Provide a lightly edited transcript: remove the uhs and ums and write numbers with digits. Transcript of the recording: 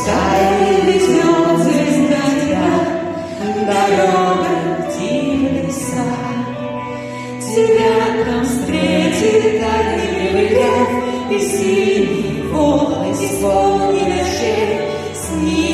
Пускай леснет звезда тебя дорогой в те леса. Тебя там встретит оливковый лев и синий волос исполненный шеи.